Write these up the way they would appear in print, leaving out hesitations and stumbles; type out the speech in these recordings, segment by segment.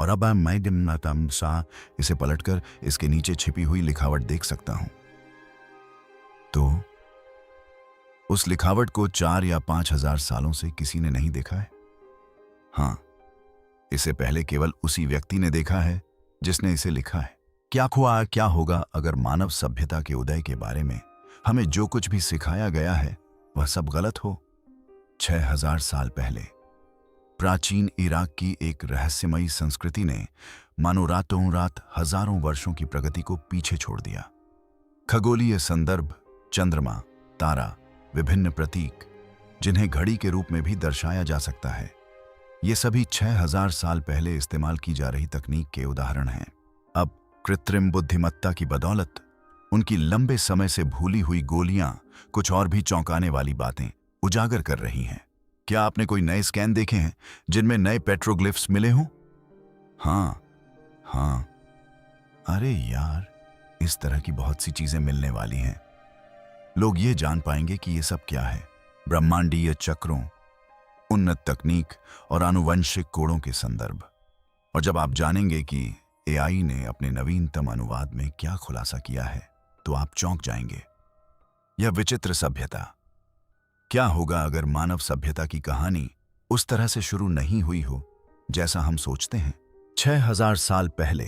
और अब मैं दिमनातम सा इसे पलटकर इसके नीचे छिपी हुई लिखावट देख सकता हूं। तो उस लिखावट को 4 या 5,000 सालों से किसी ने नहीं देखा है। हाँ, इसे पहले केवल उसी व्यक्ति ने देखा है जिसने इसे लिखा है। क्या होगा अगर मानव सभ्यता के उदय के बारे में हमें जो कुछ भी सिखाया गया है वह सब गलत हो? 6,000 साल पहले प्राचीन इराक की एक रहस्यमयी संस्कृति ने मानो रातों रात हजारों वर्षों की प्रगति को पीछे छोड़ दिया। खगोलीय संदर्भ, चंद्रमा, तारा, विभिन्न प्रतीक जिन्हें घड़ी के रूप में भी दर्शाया जा सकता है, ये सभी 6,000 साल पहले इस्तेमाल की जा रही तकनीक के उदाहरण हैं। अब कृत्रिम बुद्धिमत्ता की बदौलत उनकी लंबे समय से भूली हुई गोलियां कुछ और भी चौंकाने वाली बातें उजागर कर रही हैं। क्या आपने कोई नए स्कैन देखे हैं जिनमें नए पेट्रोग्लिफ्स मिले हों? हाँ, अरे यार, इस तरह की बहुत सी चीजें मिलने वाली हैं। लोग ये जान पाएंगे कि ये सब क्या है। ब्रह्मांडीय चक्रों, उन्नत तकनीक और आनुवंशिक कोडों के संदर्भ। और जब आप जानेंगे कि एआई ने अपने नवीनतम अनुवाद में क्या खुलासा किया है, तो आप चौंक जाएंगे। यह विचित्र सभ्यता। क्या होगा अगर मानव सभ्यता की कहानी उस तरह से शुरू नहीं हुई हो जैसा हम सोचते हैं? 6,000 साल पहले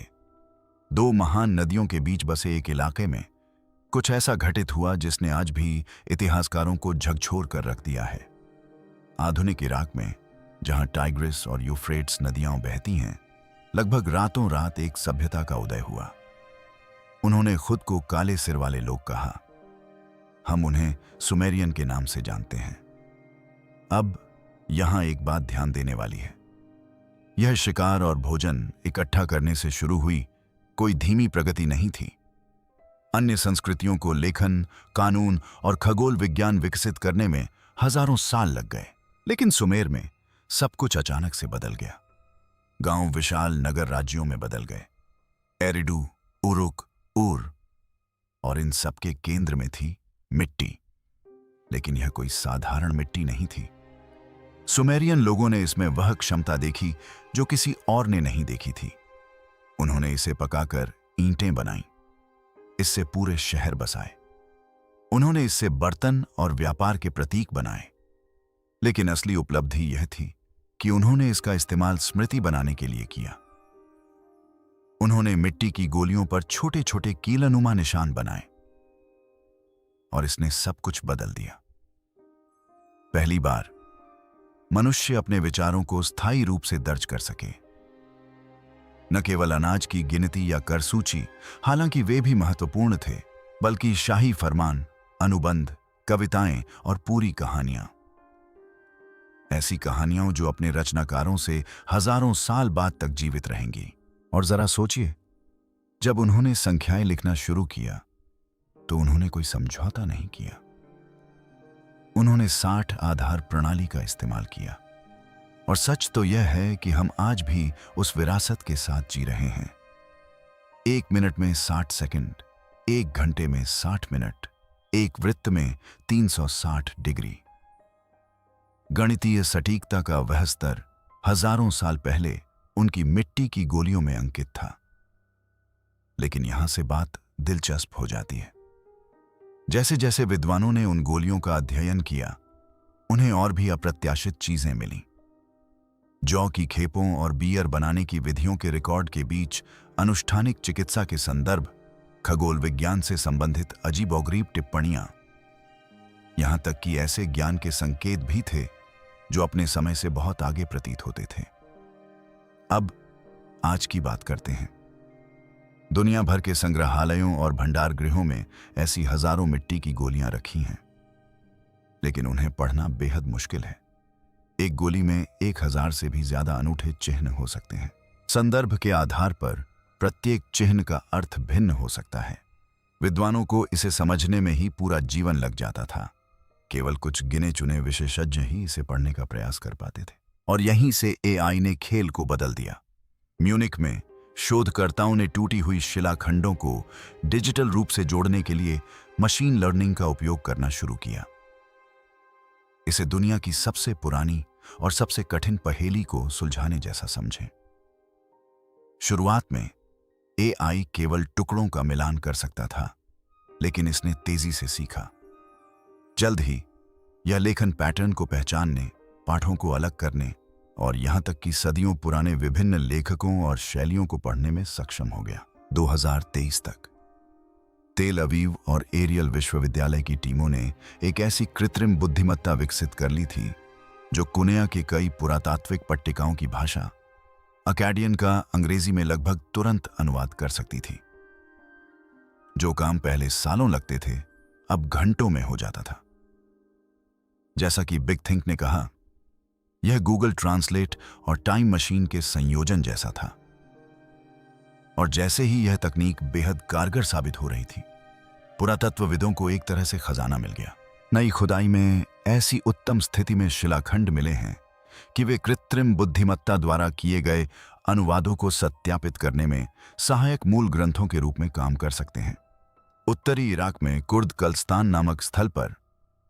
2 महान नदियों के बीच बसे एक इलाके में कुछ ऐसा घटित हुआ जिसने आज भी इतिहासकारों को झकझोर कर रख दिया है। आधुनिक इराक में, जहां टाइग्रिस और यूफ्रेट्स नदियां बहती हैं, लगभग रातों रात एक सभ्यता का उदय हुआ। उन्होंने खुद को काले सिर वाले लोग कहा। हम उन्हें सुमेरियन के नाम से जानते हैं। अब यहां एक बात ध्यान देने वाली है। यह शिकार और भोजन इकट्ठा करने से शुरू हुई कोई धीमी प्रगति नहीं थी। अन्य संस्कृतियों को लेखन, कानून और खगोल विज्ञान विकसित करने में हजारों साल लग गए, लेकिन सुमेर में सब कुछ अचानक से बदल गया। गांव विशाल नगर राज्यों में बदल गए। एरिडू, उरुक, ऊर, और इन सबके केंद्र में थी मिट्टी। लेकिन यह कोई साधारण मिट्टी नहीं थी। सुमेरियन लोगों ने इसमें वह क्षमता देखी जो किसी और ने नहीं देखी थी। उन्होंने इसे पकाकर ईंटें बनाईं, इससे पूरे शहर बसाए। उन्होंने इससे बर्तन और व्यापार के प्रतीक बनाए। लेकिन असली उपलब्धि यह थी कि उन्होंने इसका इस्तेमाल स्मृति बनाने के लिए किया। उन्होंने मिट्टी की गोलियों पर छोटे छोटे कीलनुमा निशान बनाए, और इसने सब कुछ बदल दिया। पहली बार मनुष्य अपने विचारों को स्थायी रूप से दर्ज कर सके। न केवल अनाज की गिनती या कर सूची, हालांकि वे भी महत्वपूर्ण थे, बल्कि शाही फरमान, अनुबंध, कविताएं और पूरी कहानियां। ऐसी कहानियां जो अपने रचनाकारों से हजारों साल बाद तक जीवित रहेंगी। और जरा सोचिए, जब उन्होंने संख्याएं लिखना शुरू किया तो उन्होंने कोई समझौता नहीं किया। उन्होंने 60 आधार प्रणाली का इस्तेमाल किया। और सच तो यह है कि हम आज भी उस विरासत के साथ जी रहे हैं। 1 मिनट में 60 सेकंड, 1 घंटे में 60 मिनट, एक वृत्त में 360 डिग्री। गणितीय सटीकता का वह स्तर हजारों साल पहले उनकी मिट्टी की गोलियों में अंकित था। लेकिन यहां से बात दिलचस्प हो जाती है। जैसे जैसे विद्वानों ने उन गोलियों का अध्ययन किया, उन्हें और भी अप्रत्याशित चीजें मिलीं। जौ की खेपों और बियर बनाने की विधियों के रिकॉर्ड के बीच अनुष्ठानिक चिकित्सा के संदर्भ, खगोल विज्ञान से संबंधित अजीबोगरीब टिप्पणियां, यहां तक कि ऐसे ज्ञान के संकेत भी थे जो अपने समय से बहुत आगे प्रतीत होते थे। अब आज की बात करते हैं। दुनिया भर के संग्रहालयों और भंडार गृहों में ऐसी हजारों मिट्टी की गोलियां रखी हैं, लेकिन उन्हें पढ़ना बेहद मुश्किल है। एक गोली में 1000 से भी ज्यादा अनूठे चिन्ह हो सकते हैं। संदर्भ के आधार पर प्रत्येक चिन्ह का अर्थ भिन्न हो सकता है। विद्वानों को इसे समझने में ही पूरा जीवन लग जाता था। केवल कुछ गिने चुने विशेषज्ञ ही इसे पढ़ने का प्रयास कर पाते थे। और यहीं से एआई ने खेल को बदल दिया। म्यूनिख में शोधकर्ताओं ने टूटी हुई शिलाखंडों को डिजिटल रूप से जोड़ने के लिए मशीन लर्निंग का उपयोग करना शुरू किया। इसे दुनिया की सबसे पुरानी और सबसे कठिन पहेली को सुलझाने जैसा समझें। शुरुआत में एआई केवल टुकड़ों का मिलान कर सकता था, लेकिन इसने तेजी से सीखा। जल्द ही यह लेखन पैटर्न को पहचानने, पाठों को अलग करने और यहां तक कि सदियों पुराने विभिन्न लेखकों और शैलियों को पढ़ने में सक्षम हो गया। 2023 तक तेल अवीव और एरियल विश्वविद्यालय की टीमों ने एक ऐसी कृत्रिम बुद्धिमत्ता विकसित कर ली थी जो कुनिया के कई पुरातात्विक पट्टिकाओं की भाषा अकाडियन का अंग्रेजी में लगभग तुरंत अनुवाद कर सकती थी। जो काम पहले सालों लगते थे अब घंटों में हो जाता था। जैसा कि बिग थिंक ने कहा, यह गूगल ट्रांसलेट और टाइम मशीन के संयोजन जैसा था। और जैसे ही यह तकनीक बेहद कारगर साबित हो रही थी, पुरातत्वविदों को एक तरह से खजाना मिल गया। नई खुदाई में ऐसी उत्तम स्थिति में शिलाखंड मिले हैं कि वे कृत्रिम बुद्धिमत्ता द्वारा किए गए अनुवादों को सत्यापित करने में सहायक मूल ग्रंथों के रूप में काम कर सकते हैं। उत्तरी इराक में कुर्द कल्स्तान नामक स्थल पर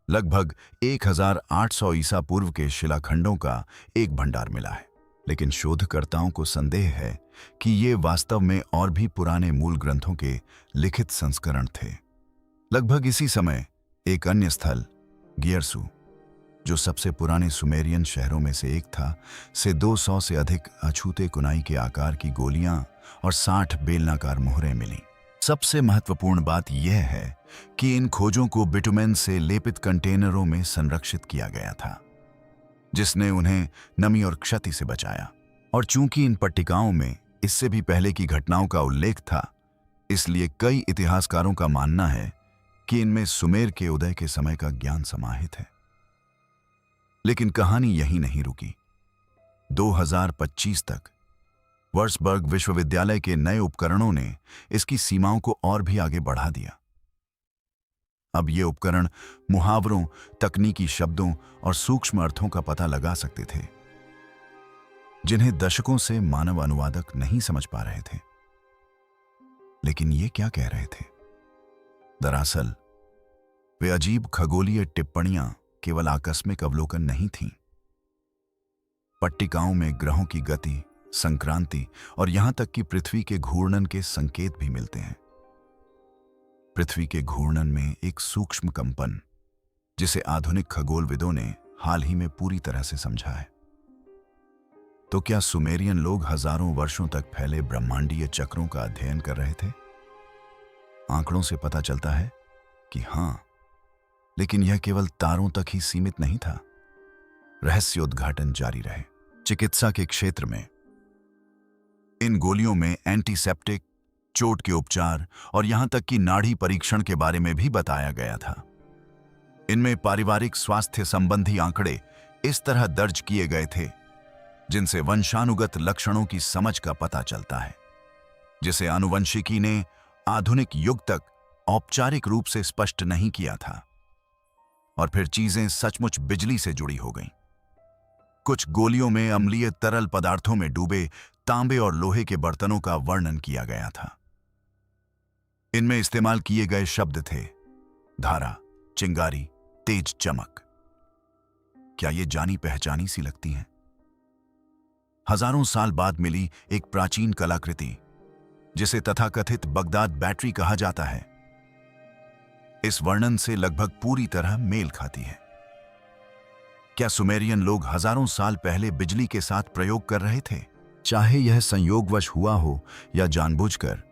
लगभग 1800 ईसा पूर्व के शिलाखंडों का एक भंडार मिला है, लेकिन शोधकर्ताओं को संदेह है कि ये वास्तव में और भी पुराने मूल ग्रंथों के लिखित संस्करण थे। लगभग इसी समय एक अन्य स्थल गियरसू, जो सबसे पुराने सुमेरियन शहरों में से एक था, से 200 से अधिक अछूते कुनाई के आकार की गोलियां और 60 बेलनाकार मोहरें मिली। सबसे महत्वपूर्ण बात यह है कि इन खोजों को बिटुमेन से लेपित कंटेनरों में संरक्षित किया गया था, जिसने उन्हें नमी और क्षति से बचाया। और चूंकि इन पट्टिकाओं में इससे भी पहले की घटनाओं का उल्लेख था, इसलिए कई इतिहासकारों का मानना है कि इनमें सुमेर के उदय के समय का ज्ञान समाहित है। लेकिन कहानी यहीं नहीं रुकी। 2025 तक वर्सबर्ग विश्वविद्यालय के नए उपकरणों ने इसकी सीमाओं को और भी आगे बढ़ा दिया। अब ये उपकरण मुहावरों, तकनीकी शब्दों और सूक्ष्म अर्थों का पता लगा सकते थे, जिन्हें दशकों से मानव अनुवादक नहीं समझ पा रहे थे। लेकिन ये क्या कह रहे थे? दरअसल वे अजीब खगोलीय टिप्पणियां केवल आकस्मिक अवलोकन नहीं थीं। पट्टिकाओं में ग्रहों की गति, संक्रांति और यहां तक कि पृथ्वी के घूर्णन के संकेत भी मिलते हैं। पृथ्वी के घूर्णन में एक सूक्ष्म कंपन, जिसे आधुनिक खगोलविदों ने हाल ही में पूरी तरह से समझा है। तो क्या सुमेरियन लोग हजारों वर्षों तक फैले ब्रह्मांडीय चक्रों का अध्ययन कर रहे थे? आंकड़ों से पता चलता है कि हां, लेकिन यह केवल तारों तक ही सीमित नहीं था। रहस्योद्घाटन जारी रहे। चिकित्सा के क्षेत्र में इन गोलियों में एंटीसेप्टिक, चोट के उपचार और यहां तक कि नाड़ी परीक्षण के बारे में भी बताया गया था। इनमें पारिवारिक स्वास्थ्य संबंधी आंकड़े इस तरह दर्ज किए गए थे जिनसे वंशानुगत लक्षणों की समझ का पता चलता है, जिसे आनुवंशिकी ने आधुनिक युग तक औपचारिक रूप से स्पष्ट नहीं किया था। और फिर चीजें सचमुच बिजली से जुड़ी हो गईं। कुछ गोलियों में अम्लीय तरल पदार्थों में डूबे तांबे और लोहे के बर्तनों का वर्णन किया गया था। इनमें इस्तेमाल किए गए शब्द थे धारा, चिंगारी, तेज चमक। क्या ये जानी पहचानी सी लगती हैं? हजारों साल बाद मिली एक प्राचीन कलाकृति, जिसे तथाकथित बगदाद बैटरी कहा जाता है, इस वर्णन से लगभग पूरी तरह मेल खाती है। क्या सुमेरियन लोग हजारों साल पहले बिजली के साथ प्रयोग कर रहे थे? चाहे यह संयोगवश हुआ हो या जानबूझकर,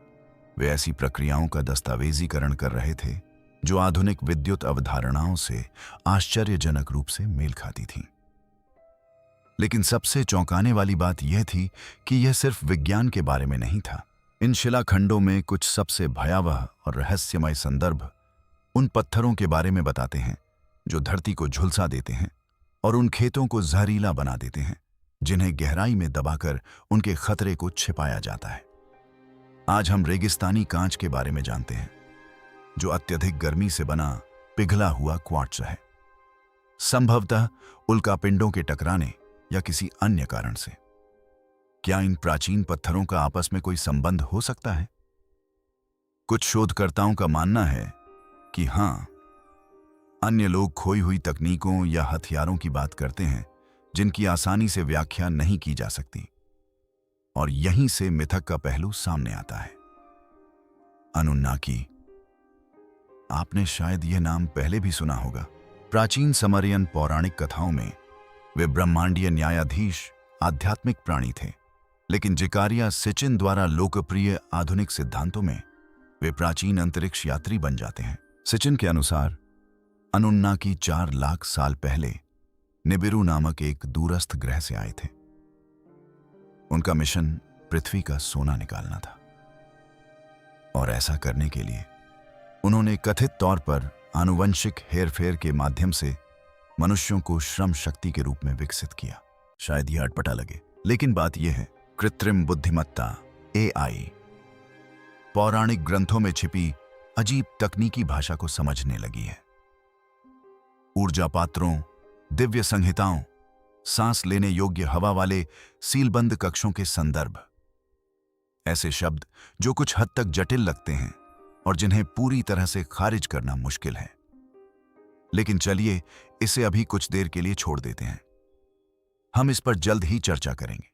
वे ऐसी प्रक्रियाओं का दस्तावेजीकरण कर रहे थे जो आधुनिक विद्युत अवधारणाओं से आश्चर्यजनक रूप से मेल खाती थीं। लेकिन सबसे चौंकाने वाली बात यह थी कि यह सिर्फ विज्ञान के बारे में नहीं था। इन शिलाखंडों में कुछ सबसे भयावह और रहस्यमय संदर्भ उन पत्थरों के बारे में बताते हैं जो धरती को झुलसा देते हैं और उन खेतों को जहरीला बना देते हैं जिन्हें गहराई में दबाकर उनके खतरे को छिपाया जाता है। आज हम रेगिस्तानी कांच के बारे में जानते हैं, जो अत्यधिक गर्मी से बना पिघला हुआ क्वार्ट्ज है, संभवतः उल्कापिंडों के टकराने या किसी अन्य कारण से। क्या इन प्राचीन पत्थरों का आपस में कोई संबंध हो सकता है? कुछ शोधकर्ताओं का मानना है कि हां, अन्य लोग खोई हुई तकनीकों या हथियारों की बात करते हैं जिनकी आसानी से व्याख्या नहीं की जा सकती। और यहीं से मिथक का पहलू सामने आता है। अनुन्नाकी, आपने शायद यह नाम पहले भी सुना होगा। प्राचीन समरियन पौराणिक कथाओं में वे ब्रह्मांडीय न्यायाधीश आध्यात्मिक प्राणी थे, लेकिन जिकारिया सिचिन द्वारा लोकप्रिय आधुनिक सिद्धांतों में वे प्राचीन अंतरिक्ष यात्री बन जाते हैं। सिचिन के अनुसार अनुन्नाकी 4 लाख साल पहले निबिरू नामक एक दूरस्थ ग्रह से आए थे। उनका मिशन पृथ्वी का सोना निकालना था, और ऐसा करने के लिए उन्होंने कथित तौर पर आनुवंशिक हेरफेर के माध्यम से मनुष्यों को श्रम शक्ति के रूप में विकसित किया। शायद यह अटपटा लगे, लेकिन बात यह है, कृत्रिम बुद्धिमत्ता AI पौराणिक ग्रंथों में छिपी अजीब तकनीकी भाषा को समझने लगी है। ऊर्जा पात्रों, दिव्य संहिताओं, सांस लेने योग्य हवा वाले सीलबंद कक्षों के संदर्भ, ऐसे शब्द जो कुछ हद तक जटिल लगते हैं और जिन्हें पूरी तरह से खारिज करना मुश्किल है। लेकिन चलिए इसे अभी कुछ देर के लिए छोड़ देते हैं। हम इस पर जल्द ही चर्चा करेंगे।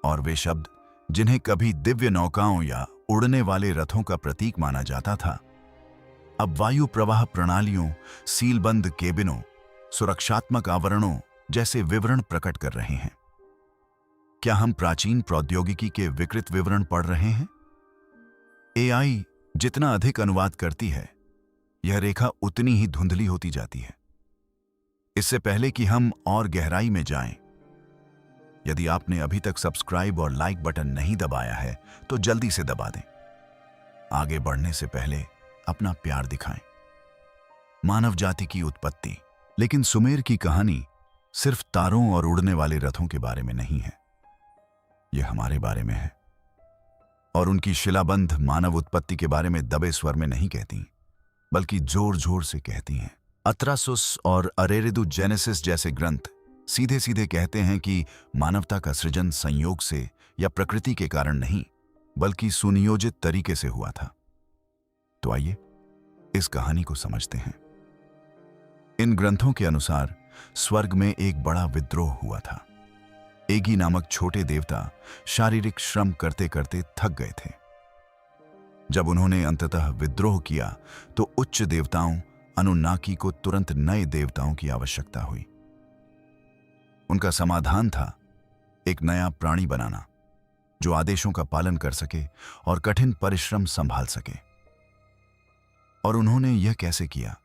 और वे शब्द जिन्हें कभी दिव्य नौकाओं या उड़ने वाले रथों का प्रतीक माना जाता था, अब वायु प्रवाह प्रणालियों, सीलबंद केबिनों, सुरक्षात्मक आवरणों जैसे विवरण प्रकट कर रहे हैं। क्या हम प्राचीन प्रौद्योगिकी के विकृत विवरण पढ़ रहे हैं? AI जितना अधिक अनुवाद करती है, यह रेखा उतनी ही धुंधली होती जाती है। इससे पहले कि हम और गहराई में जाएं, यदि आपने अभी तक सब्सक्राइब और लाइक बटन नहीं दबाया है तो जल्दी से दबा दें। आगे बढ़ने से पहले अपना प्यार दिखाएं। मानव जाति की उत्पत्ति। लेकिन सुमेर की कहानी सिर्फ तारों और उड़ने वाले रथों के बारे में नहीं है, यह हमारे बारे में है। और उनकी शिलाबंध मानव उत्पत्ति के बारे में दबे स्वर में नहीं कहती, बल्कि जोर जोर से कहती हैं। अत्रासुस और अरेरिदु जेनेसिस जैसे ग्रंथ सीधे सीधे कहते हैं कि मानवता का सृजन संयोग से या प्रकृति के कारण नहीं, बल्कि सुनियोजित तरीके से हुआ था। तो आइए इस कहानी को समझते हैं। इन ग्रंथों के अनुसार स्वर्ग में एक बड़ा विद्रोह हुआ था। एगी नामक छोटे देवता शारीरिक श्रम करते करते थक गए थे। जब उन्होंने अंततः विद्रोह किया तो उच्च देवताओं अनुन्नाकी को तुरंत नए देवताओं की आवश्यकता हुई। उनका समाधान था एक नया प्राणी बनाना जो आदेशों का पालन कर सके और कठिन परिश्रम संभाल सके। और उन्होंने यह कैसे किया?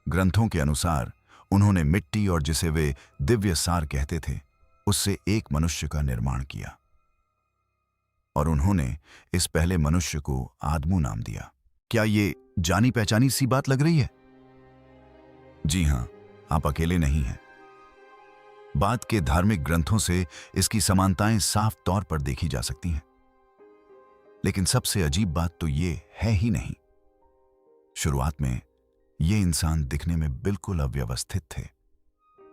ग्रंथों के अनुसार उन्होंने मिट्टी और जिसे वे दिव्य सार कहते थे, उससे एक मनुष्य का निर्माण किया। और उन्होंने इस पहले मनुष्य को आदमू नाम दिया। क्या ये जानी पहचानी सी बात लग रही है? जी हां, आप अकेले नहीं हैं। बाद के धार्मिक ग्रंथों से इसकी समानताएं साफ तौर पर देखी जा सकती हैं। लेकिन सबसे अजीब बात तो ये है ही नहीं। शुरुआत में ये इंसान दिखने में बिल्कुल अव्यवस्थित थे,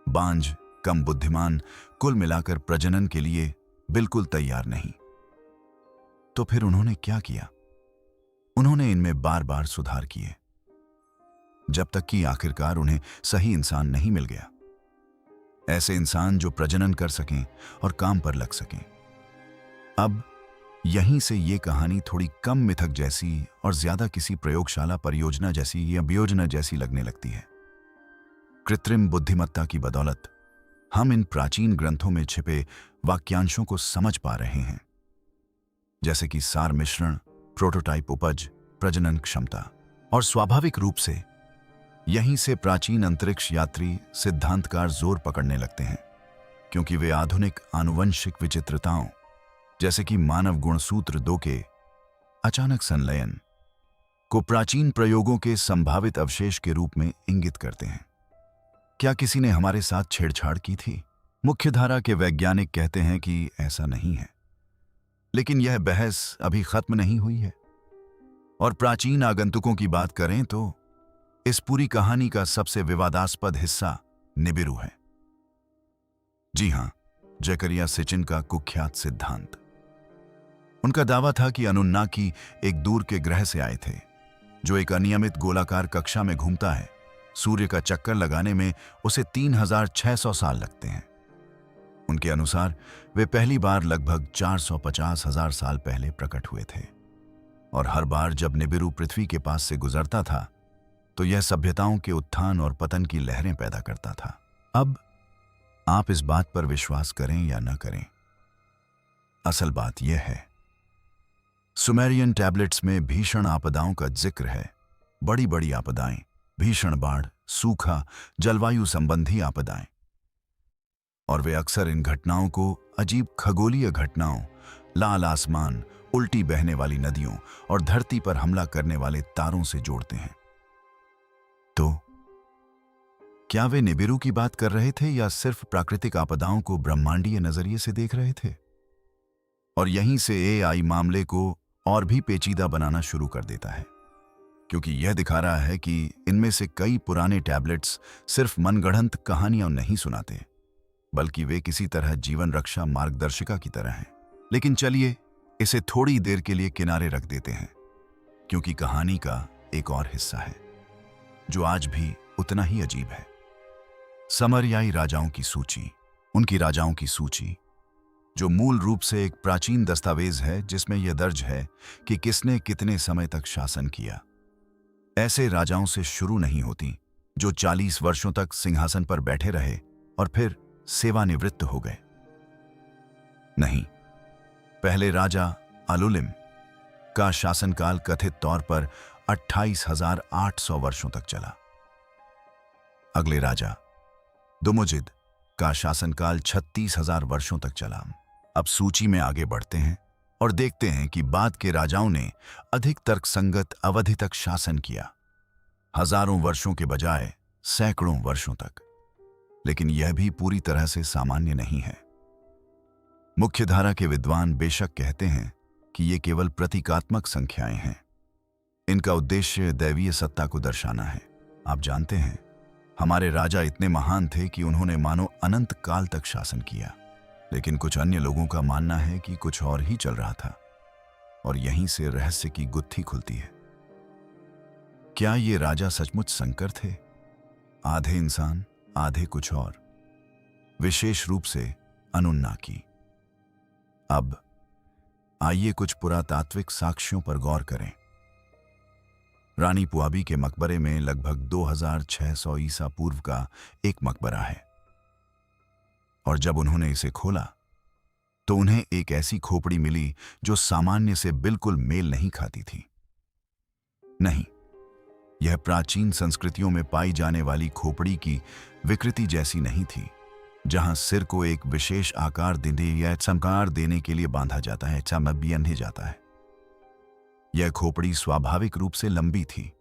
बांझ, कम बुद्धिमान, कुल मिलाकर प्रजनन के लिए बिल्कुल तैयार नहीं। तो फिर उन्होंने क्या किया? उन्होंने इनमें बार बार सुधार किए, जब तक कि आखिरकार उन्हें सही इंसान नहीं मिल गया। ऐसे इंसान जो प्रजनन कर सकें और काम पर लग सकें। अब यहीं से ये कहानी थोड़ी कम मिथक जैसी और ज्यादा किसी प्रयोगशाला परियोजना जैसी या वियोजना जैसी लगने लगती है। कृत्रिम बुद्धिमत्ता की बदौलत हम इन प्राचीन ग्रंथों में छिपे वाक्यांशों को समझ पा रहे हैं, जैसे कि सार मिश्रण, प्रोटोटाइप उपज, प्रजनन क्षमता। और स्वाभाविक रूप से यहीं से प्राचीन अंतरिक्ष यात्री सिद्धांतकार जोर पकड़ने लगते हैं, क्योंकि वे आधुनिक आनुवंशिक विचित्रताओं जैसे कि मानव गुणसूत्र 2 के अचानक संलयन को प्राचीन प्रयोगों के संभावित अवशेष के रूप में इंगित करते हैं। क्या किसी ने हमारे साथ छेड़छाड़ की थी? मुख्यधारा के वैज्ञानिक कहते हैं कि ऐसा नहीं है, लेकिन यह बहस अभी खत्म नहीं हुई है। और प्राचीन आगंतुकों की बात करें तो इस पूरी कहानी का सबसे विवादास्पद हिस्सा निबिरू है। जी हां, जकरिया सिचिन का कुख्यात सिद्धांत। उनका दावा था कि अनुन्नाकी एक दूर के ग्रह से आए थे, जो एक अनियमित गोलाकार कक्षा में घूमता है। सूर्य का चक्कर लगाने में उसे 3600 साल लगते हैं। उनके अनुसार वे पहली बार लगभग 450,000 साल पहले प्रकट हुए थे, और हर बार जब निबिरू पृथ्वी के पास से गुजरता था तो यह सभ्यताओं के उत्थान और पतन की लहरें पैदा करता था। अब आप इस बात पर विश्वास करें या न करें, असल बात यह है, सुमेरियन टैबलेट्स में भीषण आपदाओं का जिक्र है। बड़ी बड़ी आपदाएं, भीषण बाढ़, सूखा, जलवायु संबंधी आपदाएं। और वे अक्सर इन घटनाओं को अजीब खगोलीय घटनाओं, लाल आसमान, उल्टी बहने वाली नदियों और धरती पर हमला करने वाले तारों से जोड़ते हैं। तो क्या वे निबिरू की बात कर रहे थे या सिर्फ प्राकृतिक आपदाओं को ब्रह्मांडीय नजरिए से देख रहे थे? और यहीं से एआई मामले को और भी पेचीदा बनाना शुरू कर देता है, क्योंकि यह दिखा रहा है कि इनमें से कई पुराने टैबलेट्स सिर्फ मनगढ़ंत कहानियां नहीं सुनाते, बल्कि वे किसी तरह जीवन रक्षा मार्गदर्शिका की तरह हैं। लेकिन चलिए इसे थोड़ी देर के लिए किनारे रख देते हैं, क्योंकि कहानी का एक और हिस्सा है जो आज भी उतना ही अजीब है। समरियाई राजाओं की सूची। उनकी राजाओं की सूची, जो मूल रूप से एक प्राचीन दस्तावेज है जिसमें यह दर्ज है कि किसने कितने समय तक शासन किया, ऐसे राजाओं से शुरू नहीं होती जो 40 वर्षों तक सिंहासन पर बैठे रहे और फिर सेवानिवृत्त हो गए। नहीं, पहले राजा अलुलिम का शासनकाल कथित तौर पर 28,800 वर्षों तक चला। अगले राजा दुमुजिद का शासनकाल 36,000 वर्षों तक चला। अब सूची में आगे बढ़ते हैं और देखते हैं कि बाद के राजाओं ने अधिक तर्कसंगत अवधि तक शासन किया, हजारों वर्षों के बजाय सैकड़ों वर्षों तक। लेकिन यह भी पूरी तरह से सामान्य नहीं है। मुख्यधारा के विद्वान बेशक कहते हैं कि ये केवल प्रतीकात्मक संख्याएं हैं। इनका उद्देश्य दैवीय सत्ता को दर्शाना है। आप जानते हैं, हमारे राजा इतने महान थे कि उन्होंने मानो अनंत काल तक शासन किया। लेकिन कुछ अन्य लोगों का मानना है कि कुछ और ही चल रहा था, और यहीं से रहस्य की गुत्थी खुलती है। क्या ये राजा सचमुच संकर थे? आधे इंसान, आधे कुछ और, विशेष रूप से अनुन्नाकी। अब आइए कुछ पुरातात्विक साक्ष्यों पर गौर करें। रानी पुआबी के मकबरे में लगभग 2600 ईसा पूर्व का एक मकबरा है, और जब उन्होंने इसे खोला तो उन्हें एक ऐसी खोपड़ी मिली जो सामान्य से बिल्कुल मेल नहीं खाती थी। नहीं, यह प्राचीन संस्कृतियों में पाई जाने वाली खोपड़ी की विकृति जैसी नहीं थी, जहां सिर को एक विशेष आकार देने या चमकार देने के लिए बांधा जाता है, बंधे जाता है। यह खोपड़ी स्वाभाविक रूप से लंबी थी,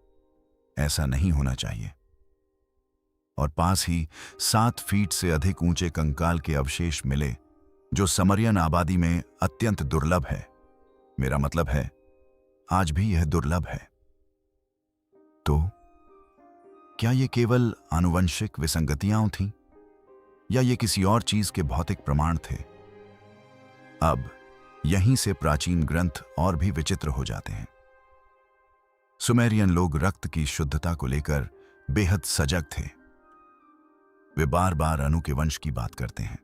ऐसा नहीं होना चाहिए। और पास ही 7 फीट से अधिक ऊंचे कंकाल के अवशेष मिले, जो समरियन आबादी में अत्यंत दुर्लभ है। मेरा मतलब है, आज भी यह दुर्लभ है। तो क्या ये केवल आनुवंशिक विसंगतियां थीं, या ये किसी और चीज के भौतिक प्रमाण थे? अब यहीं से प्राचीन ग्रंथ और भी विचित्र हो जाते हैं। सुमेरियन लोग रक्त की शुद्धता को लेकर बेहद सजग थे। वे बार बार अनु के वंश की बात करते हैं,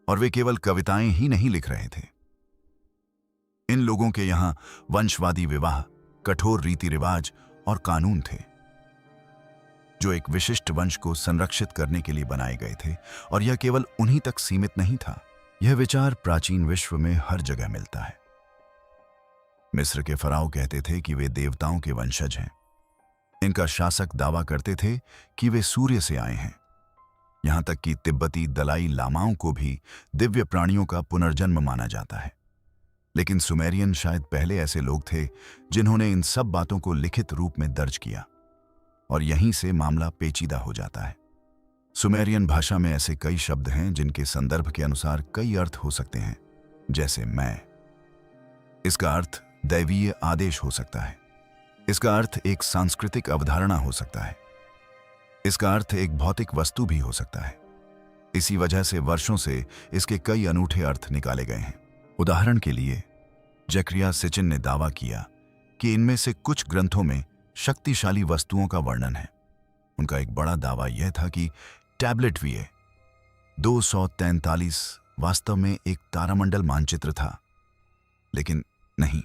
और वे केवल कविताएं ही नहीं लिख रहे थे। इन लोगों के यहां वंशवादी विवाह, कठोर रीति रिवाज और कानून थे, जो एक विशिष्ट वंश को संरक्षित करने के लिए बनाए गए थे, और यह केवल उन्हीं तक सीमित नहीं था। यह विचार प्राचीन विश्व में हर जगह मिलता है। मिस्र के फराओ कहते थे कि वे देवताओं के वंशज हैं। इनका शासक दावा करते थे कि वे सूर्य से आए हैं। यहां तक कि तिब्बती दलाई लामाओं को भी दिव्य प्राणियों का पुनर्जन्म माना जाता है। लेकिन सुमेरियन शायद पहले ऐसे लोग थे जिन्होंने इन सब बातों को लिखित रूप में दर्ज किया, और यहीं से मामला पेचीदा हो जाता है। सुमेरियन भाषा में ऐसे कई शब्द हैं जिनके संदर्भ के अनुसार कई अर्थ हो सकते हैं, जैसे मैं। इसका अर्थ दैवीय आदेश हो सकता है। इसका अर्थ एक सांस्कृतिक अवधारणा हो सकता है। इसका अर्थ एक भौतिक वस्तु भी हो सकता है। इसी वजह से वर्षों से इसके कई अनूठे अर्थ निकाले गए हैं। उदाहरण के लिए, जकरिया सिचिन ने दावा किया कि इनमें से कुछ ग्रंथों में शक्तिशाली वस्तुओं का वर्णन है। उनका एक बड़ा दावा यह था कि टैबलेट वीए 243 वास्तव में एक तारामंडल मानचित्र था। लेकिन नहीं,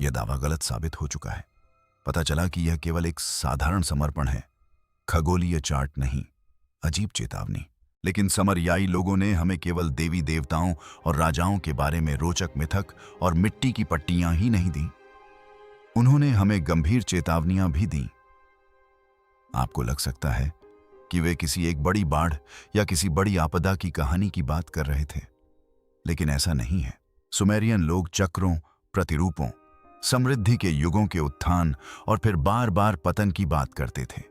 यह दावा गलत साबित हो चुका है। पता चला कि यह केवल एक साधारण समर्पण है, खगोलीय चार्ट नहीं। अजीब चेतावनी। लेकिन समरियाई लोगों ने हमें केवल देवी देवताओं और राजाओं के बारे में रोचक मिथक और मिट्टी की पट्टियां ही नहीं दी, उन्होंने हमें गंभीर चेतावनियां भी दी। आपको लग सकता है कि वे किसी एक बड़ी बाढ़ या किसी बड़ी आपदा की कहानी की बात कर रहे थे, लेकिन ऐसा नहीं है। सुमेरियन लोग चक्रों, प्रतिरूपों, समृद्धि के युगों के उत्थान और फिर बार बार पतन की बात करते थे।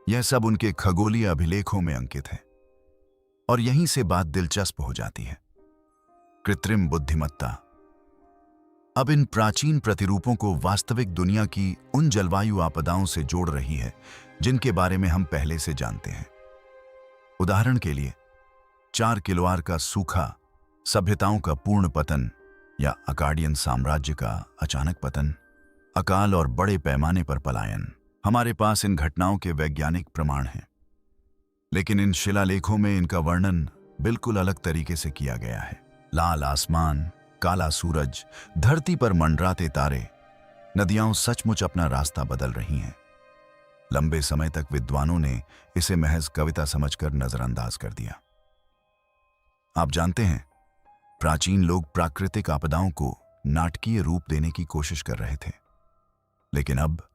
यह सब उनके खगोलीय अभिलेखों में अंकित है। और यहीं से बात दिलचस्प हो जाती है। कृत्रिम बुद्धिमत्ता अब इन प्राचीन प्रतिरूपों को वास्तविक दुनिया की उन जलवायु आपदाओं से जोड़ रही है जिनके बारे में हम पहले से जानते हैं। उदाहरण के लिए 4 किलोआर का सूखा, सभ्यताओं का पूर्ण पतन, या अकाडियन साम्राज्य का अचानक पतन, अकाल और बड़े पैमाने पर पलायन। हमारे पास इन घटनाओं के वैज्ञानिक प्रमाण हैं, लेकिन इन शिलालेखों में इनका वर्णन बिल्कुल अलग तरीके से किया गया है। लाल आसमान, काला सूरज, धरती पर मंडराते तारे, नदियां सचमुच अपना रास्ता बदल रही हैं। लंबे समय तक विद्वानों ने इसे महज कविता समझकर नजरअंदाज कर दिया। आप जानते हैं, प्राचीन लोग प्राकृतिक आपदाओं को नाटकीय रूप देने की कोशिश कर रहे थे, लेकिन अब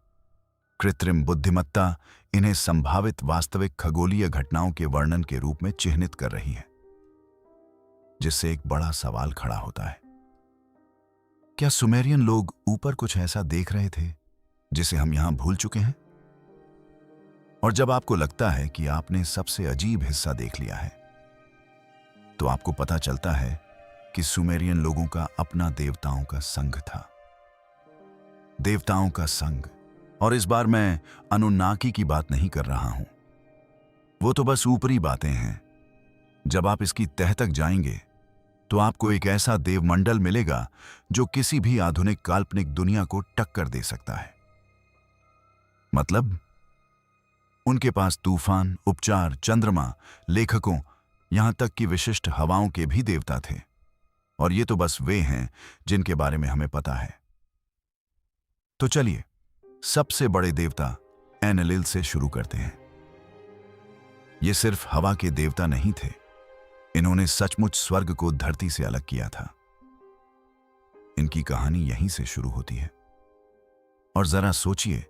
कृत्रिम बुद्धिमत्ता इन्हें संभावित वास्तविक खगोलीय घटनाओं के वर्णन के रूप में चिह्नित कर रही है, जिससे एक बड़ा सवाल खड़ा होता है। क्या सुमेरियन लोग ऊपर कुछ ऐसा देख रहे थे जिसे हम यहां भूल चुके हैं? और जब आपको लगता है कि आपने सबसे अजीब हिस्सा देख लिया है, तो आपको पता चलता है कि सुमेरियन लोगों का अपना देवताओं का संघ था। देवताओं का संघ। और इस बार मैं अनुन्नाकी की बात नहीं कर रहा हूं। वो तो बस ऊपरी बातें हैं। जब आप इसकी तह तक जाएंगे तो आपको एक ऐसा देवमंडल मिलेगा जो किसी भी आधुनिक काल्पनिक दुनिया को टक्कर दे सकता है। मतलब, उनके पास तूफान, उपचार, चंद्रमा, लेखकों, यहां तक कि विशिष्ट हवाओं के भी देवता थे। और ये तो बस वे हैं जिनके बारे में हमें पता है। तो चलिए सबसे बड़े देवता एनलिल से शुरू करते हैं। ये सिर्फ हवा के देवता नहीं थे, इन्होंने सचमुच स्वर्ग को धरती से अलग किया था। इनकी कहानी यहीं से शुरू होती है। और जरा सोचिए,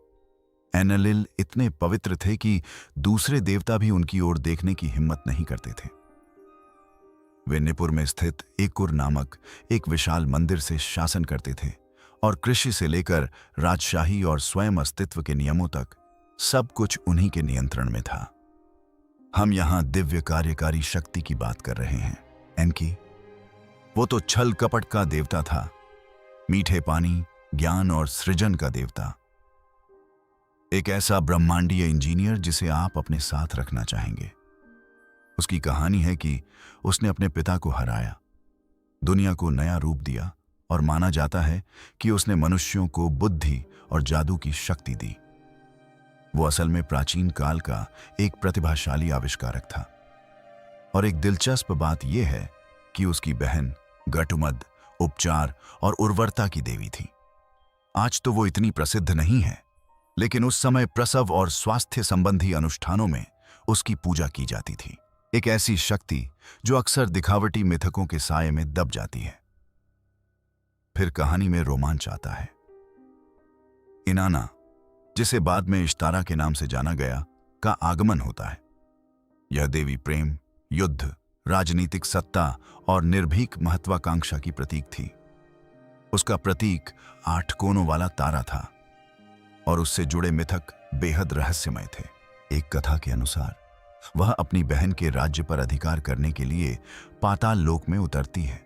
एनलिल इतने पवित्र थे कि दूसरे देवता भी उनकी ओर देखने की हिम्मत नहीं करते थे। वे निपुर में स्थित एकुर नामक एक विशाल मंदिर से शासन करते थे, और कृषि से लेकर राजशाही और स्वयं अस्तित्व के नियमों तक सब कुछ उन्हीं के नियंत्रण में था। हम यहां दिव्य कार्यकारी शक्ति की बात कर रहे हैं। एनकी, वो तो छल कपट का देवता था, मीठे पानी, ज्ञान और सृजन का देवता। एक ऐसा ब्रह्मांडीय इंजीनियर जिसे आप अपने साथ रखना चाहेंगे। उसकी कहानी है कि उसने अपने पिता को हराया, दुनिया को नया रूप दिया, और माना जाता है कि उसने मनुष्यों को बुद्धि और जादू की शक्ति दी। वो असल में प्राचीन काल का एक प्रतिभाशाली आविष्कारक था। और एक दिलचस्प बात यह है कि उसकी बहन गटुमद उपचार और उर्वरता की देवी थी। आज तो वो इतनी प्रसिद्ध नहीं है, लेकिन उस समय प्रसव और स्वास्थ्य संबंधी अनुष्ठानों में उसकी पूजा की जाती थी। एक ऐसी शक्ति जो अक्सर दिखावटी मिथकों के साये में दब जाती है। फिर कहानी में रोमांच आता है। इनाना, जिसे बाद में इश्तारा के नाम से जाना गया, का आगमन होता है। यह देवी प्रेम, युद्ध, राजनीतिक सत्ता और निर्भीक महत्वाकांक्षा की प्रतीक थी। उसका प्रतीक 8 कोनों वाला तारा था, और उससे जुड़े मिथक बेहद रहस्यमय थे। एक कथा के अनुसार वह अपनी बहन के राज्य पर अधिकार करने के लिए पाताल लोक में उतरती है।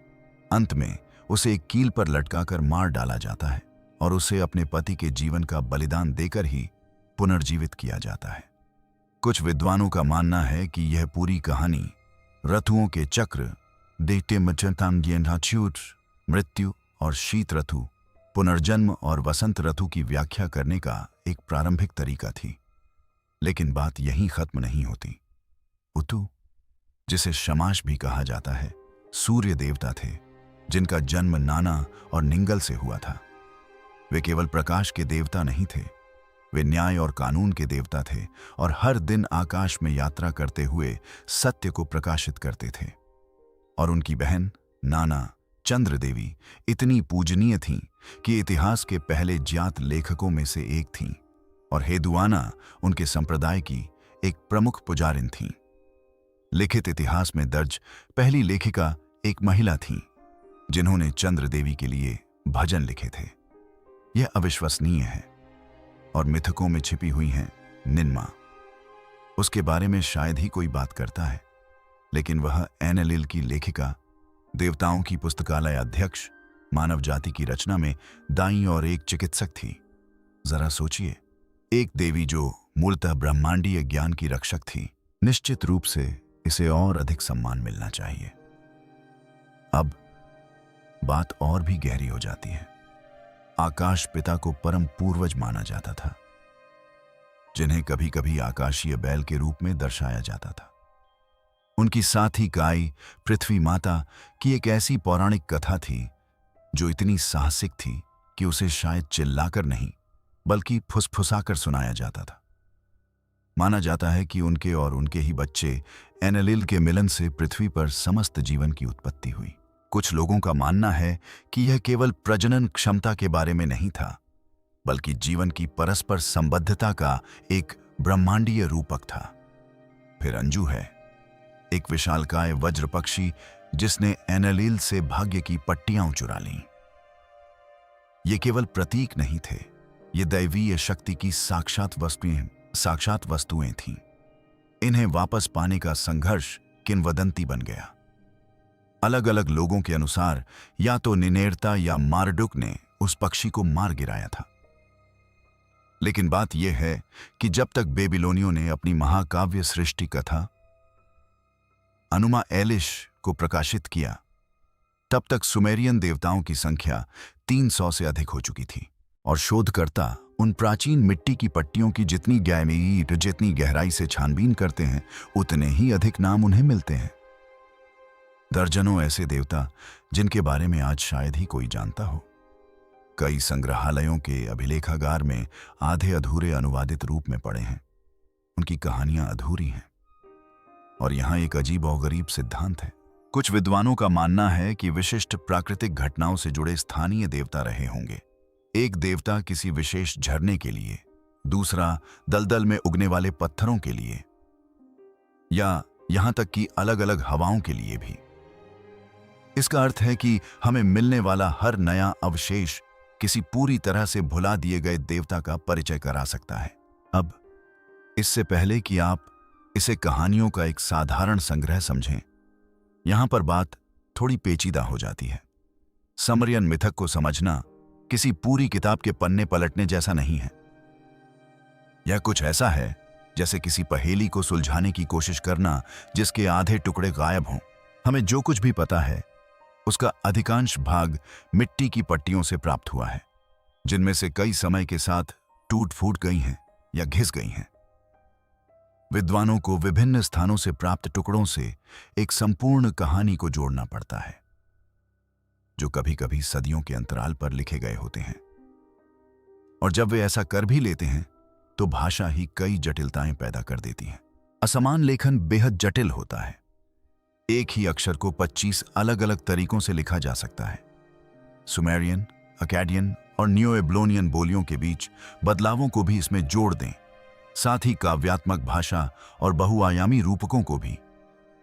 अंत में उसे एक कील पर लटकाकर मार डाला जाता है, और उसे अपने पति के जीवन का बलिदान देकर ही पुनर्जीवित किया जाता है। कुछ विद्वानों का मानना है कि यह पूरी कहानी ऋतुओं के चक्र, मृत्यु और शीत ऋतु, पुनर्जन्म और वसंत ऋतु की व्याख्या करने का एक प्रारंभिक तरीका थी। लेकिन बात यहीं खत्म नहीं होती। उतु, जिसे शमाश भी कहा जाता है, सूर्य देवता थे, जिनका जन्म नाना और निंगल से हुआ था। वे केवल प्रकाश के देवता नहीं थे, वे न्याय और कानून के देवता थे और हर दिन आकाश में यात्रा करते हुए सत्य को प्रकाशित करते थे। और उनकी बहन नाना चंद्र देवी इतनी पूजनीय थीं कि इतिहास के पहले ज्ञात लेखकों में से एक थीं, और हेदुआना उनके संप्रदाय की एक प्रमुख पुजारिन थीं। लिखित इतिहास में दर्ज पहली लेखिका एक महिला थीं, जिन्होंने चंद्र देवी के लिए भजन लिखे थे। यह अविश्वसनीय है और मिथकों में छिपी हुई हैं निन्मा। उसके बारे में शायद ही कोई बात करता है, लेकिन वह एनेलिल की लेखिका, देवताओं की पुस्तकालय अध्यक्ष, मानव जाति की रचना में दाईं और एक चिकित्सक थी। जरा सोचिए, एक देवी जो मूलतः ब्रह्मांडीय ज्ञान की रक्षक थी। निश्चित रूप से इसे और अधिक सम्मान मिलना चाहिए। अब बात और भी गहरी हो जाती है। आकाश पिता को परम पूर्वज माना जाता था, जिन्हें कभी कभी आकाशीय बैल के रूप में दर्शाया जाता था। उनकी साथी गाय पृथ्वी माता की एक ऐसी पौराणिक कथा थी जो इतनी साहसिक थी कि उसे शायद चिल्लाकर नहीं बल्कि फुसफुसाकर सुनाया जाता था। माना जाता है कि उनके और उनके ही बच्चे एनेलिल के मिलन से पृथ्वी पर समस्त जीवन की उत्पत्ति हुई। कुछ लोगों का मानना है कि यह केवल प्रजनन क्षमता के बारे में नहीं था, बल्कि जीवन की परस्पर संबद्धता का एक ब्रह्मांडीय रूपक था। फिर अंजू है, एक विशालकाय वज्र पक्षी जिसने एनेलिल से भाग्य की पट्टियां चुरा लीं। ये केवल प्रतीक नहीं थे, ये दैवीय शक्ति की साक्षात वस्तुएं थीं। इन्हें वापस पाने का संघर्ष किंवदंती बन गया। अलग अलग लोगों के अनुसार या तो निनेरता या मारडुक ने उस पक्षी को मार गिराया था। लेकिन बात यह है कि जब तक बेबीलोनियों ने अपनी महाकाव्य सृष्टि कथा अनुमा एलिश को प्रकाशित किया, तब तक सुमेरियन देवताओं की संख्या 300 से अधिक हो चुकी थी। और शोधकर्ता उन प्राचीन मिट्टी की पट्टियों की जितनी गहराई से छानबीन करते हैं, उतने ही अधिक नाम उन्हें मिलते हैं। दर्जनों ऐसे देवता जिनके बारे में आज शायद ही कोई जानता हो। कई संग्रहालयों के अभिलेखागार में आधे अधूरे अनुवादित रूप में पड़े हैं। उनकी कहानियां अधूरी हैं। और यहां एक अजीब और गरीब सिद्धांत है। कुछ विद्वानों का मानना है कि विशिष्ट प्राकृतिक घटनाओं से जुड़े स्थानीय देवता रहे होंगे। एक देवता किसी विशेष झरने के लिए, दूसरा दलदल में उगने वाले पत्थरों के लिए, या यहां तक कि अलग अलग हवाओं के लिए भी। इसका अर्थ है कि हमें मिलने वाला हर नया अवशेष किसी पूरी तरह से भुला दिए गए देवता का परिचय करा सकता है। अब इससे पहले कि आप इसे कहानियों का एक साधारण संग्रह समझें, यहां पर बात थोड़ी पेचीदा हो जाती है। समरियन मिथक को समझना किसी पूरी किताब के पन्ने पलटने जैसा नहीं है। यह कुछ ऐसा है जैसे किसी पहेली को सुलझाने की कोशिश करना जिसके आधे टुकड़े गायब हों। हमें जो कुछ भी पता है उसका अधिकांश भाग मिट्टी की पट्टियों से प्राप्त हुआ है, जिनमें से कई समय के साथ टूट फूट गई हैं या घिस गई हैं। विद्वानों को विभिन्न स्थानों से प्राप्त टुकड़ों से एक संपूर्ण कहानी को जोड़ना पड़ता है, जो कभी कभी सदियों के अंतराल पर लिखे गए होते हैं। और जब वे ऐसा कर भी लेते हैं तो भाषा ही कई जटिलताएं पैदा कर देती है। असमान लेखन बेहद जटिल होता है। एक ही अक्षर को 25 अलग अलग तरीकों से लिखा जा सकता है। सुमेरियन, अकाडियन और न्यू-एब्लोनियन बोलियों के बीच बदलावों को भी इसमें जोड़ दें, साथ ही काव्यात्मक भाषा और बहुआयामी रूपकों को भी,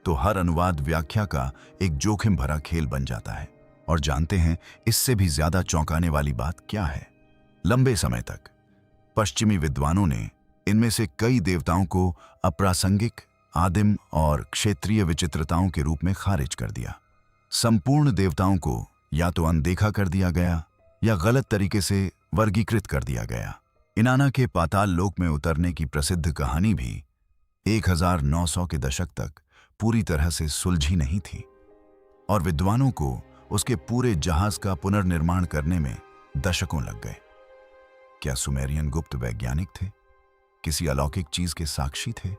तो हर अनुवाद व्याख्या का एक जोखिम भरा खेल बन जाता है। और जानते हैं इससे भी ज्यादा चौंकाने वाली बात क्या है? लंबे समय तक पश्चिमी विद्वानों ने इनमें से कई देवताओं को अप्रासंगिक, आदिम और क्षेत्रीय विचित्रताओं के रूप में खारिज कर दिया। संपूर्ण देवताओं को या तो अनदेखा कर दिया गया या गलत तरीके से वर्गीकृत कर दिया गया। इनाना के पाताल लोक में उतरने की प्रसिद्ध कहानी भी 1900 के दशक तक पूरी तरह से सुलझी नहीं थी, और विद्वानों को उसके पूरे जहाज का पुनर्निर्माण करने में दशकों लग गए। क्या सुमेरियन गुप्त वैज्ञानिक थे? किसी अलौकिक चीज के साक्षी थे?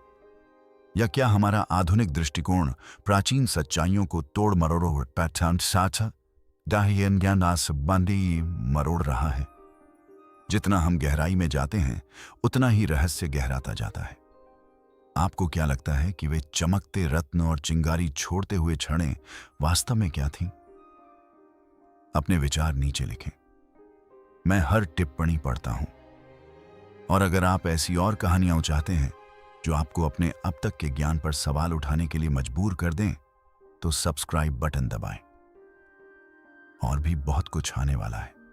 या क्या हमारा आधुनिक दृष्टिकोण प्राचीन सच्चाइयों को तोड़ मरोड़ पैटर्न साथ दाहियन ज्ञानास बांधी मरोड़ रहा है? जितना हम गहराई में जाते हैं उतना ही रहस्य गहराता जाता है। आपको क्या लगता है कि वे चमकते रत्न और चिंगारी छोड़ते हुए क्षणें वास्तव में क्या थीं? अपने विचार नीचे लिखें। मैं हर टिप्पणी पढ़ता हूं। और अगर आप ऐसी और कहानियां चाहते हैं जो आपको अपने अब तक के ज्ञान पर सवाल उठाने के लिए मजबूर कर दें, तो सब्सक्राइब बटन दबाएं। और भी बहुत कुछ आने वाला है।